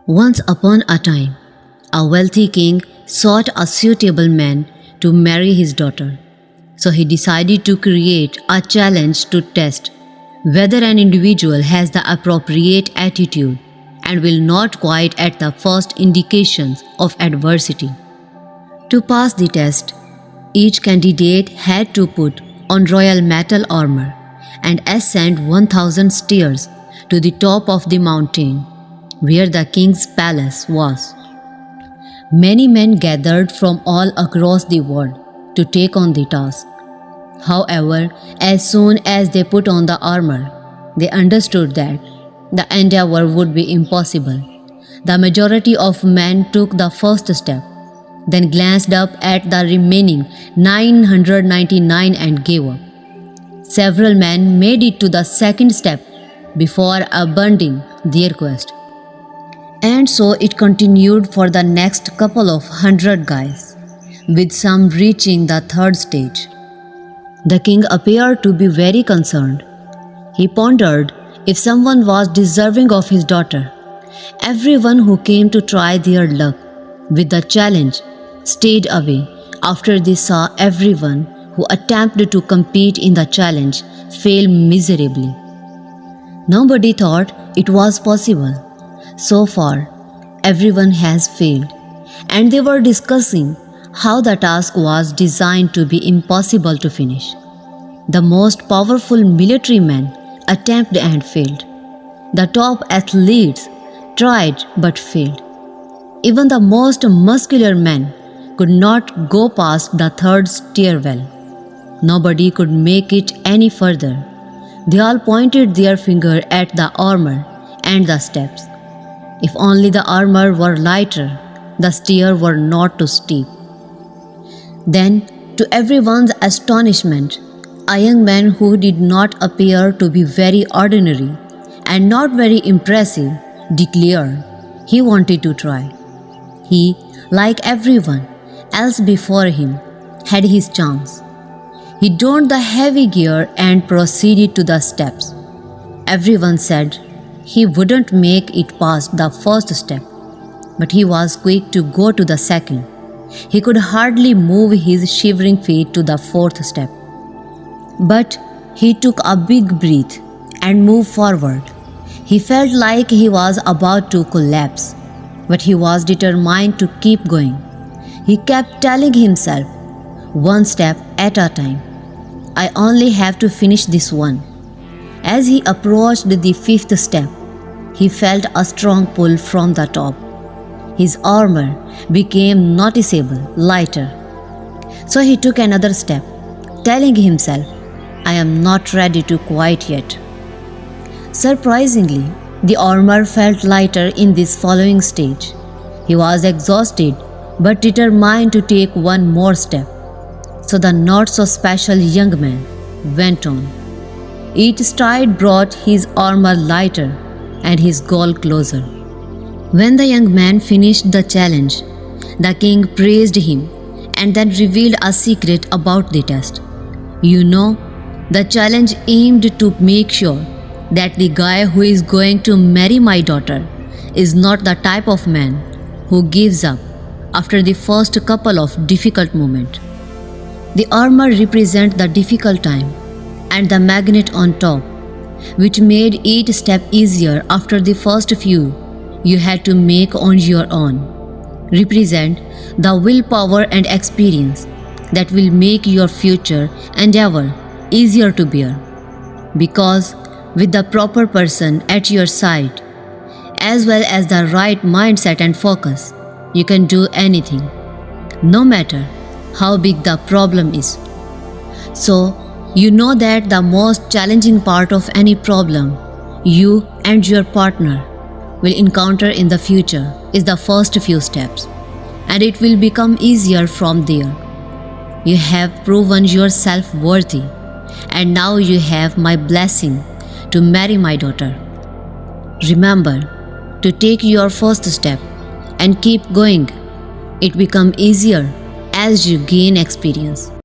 Once upon a time, a wealthy king sought a suitable man to marry his daughter. So he decided to create a challenge to test whether an individual has the appropriate attitude and will not quit at the first indications of adversity. To pass the test, each candidate had to put on royal metal armor and ascend 1,000 stairs to the top of the mountain where the king's palace was. Many men gathered from all across the world to take on the task. However, as soon as they put on the armor, they understood that the endeavor would be impossible. The majority of men took the first step, then glanced up at the remaining 999 and gave up. Several men made it to the second step before abandoning their quest. And so it continued for the next couple of 100 guys, with some reaching the third stage. The king appeared to be very concerned. He pondered if someone was deserving of his daughter. Everyone who came to try their luck with the challenge stayed away after they saw everyone who attempted to compete in the challenge fail miserably. Nobody thought it was possible. So far, everyone has failed, and they were discussing how the task was designed to be impossible to finish. The most powerful military men attempted and failed. The top athletes tried but failed. Even the most muscular men could not go past the third stairwell. Nobody could make it any further. They all pointed their finger at the armor and the steps. If only the armor were lighter, the stairs were not too steep. Then, to everyone's astonishment, a young man who did not appear to be very ordinary and not very impressive declared he wanted to try. He, like everyone else before him, had his chance. He donned the heavy gear and proceeded to the steps. Everyone said he wouldn't make it past the first step, but he was quick to go to the second. He could hardly move his shivering feet to the fourth step. But he took a big breath and moved forward. He felt like he was about to collapse, but he was determined to keep going. He kept telling himself, one step at a time, I only have to finish this one. As he approached the fifth step, he felt a strong pull from the top. His armor became noticeably lighter. So he took another step, telling himself, I am not ready to quit yet. Surprisingly, the armor felt lighter in this following stage. He was exhausted but determined to take one more step. So the not-so-special young man went on. Each stride brought his armor lighter and his goal closer. When the young man finished the challenge, the king praised him and then revealed a secret about the test. The challenge aimed to make sure that the guy who is going to marry my daughter is not the type of man who gives up after the first couple of difficult moments. The armor represents the difficult time and the magnet on top, which made each step easier after the first few you had to make on your own, represent the willpower and experience that will make your future endeavor easier to bear. Because with the proper person at your side, as well as the right mindset and focus, you can do anything, no matter how big the problem is. So, you know that the most challenging part of any problem you and your partner will encounter in the future is the first few steps, and it will become easier from there. You have proven yourself worthy, and now you have my blessing to marry my daughter. Remember to take your first step and keep going. It becomes easier as you gain experience.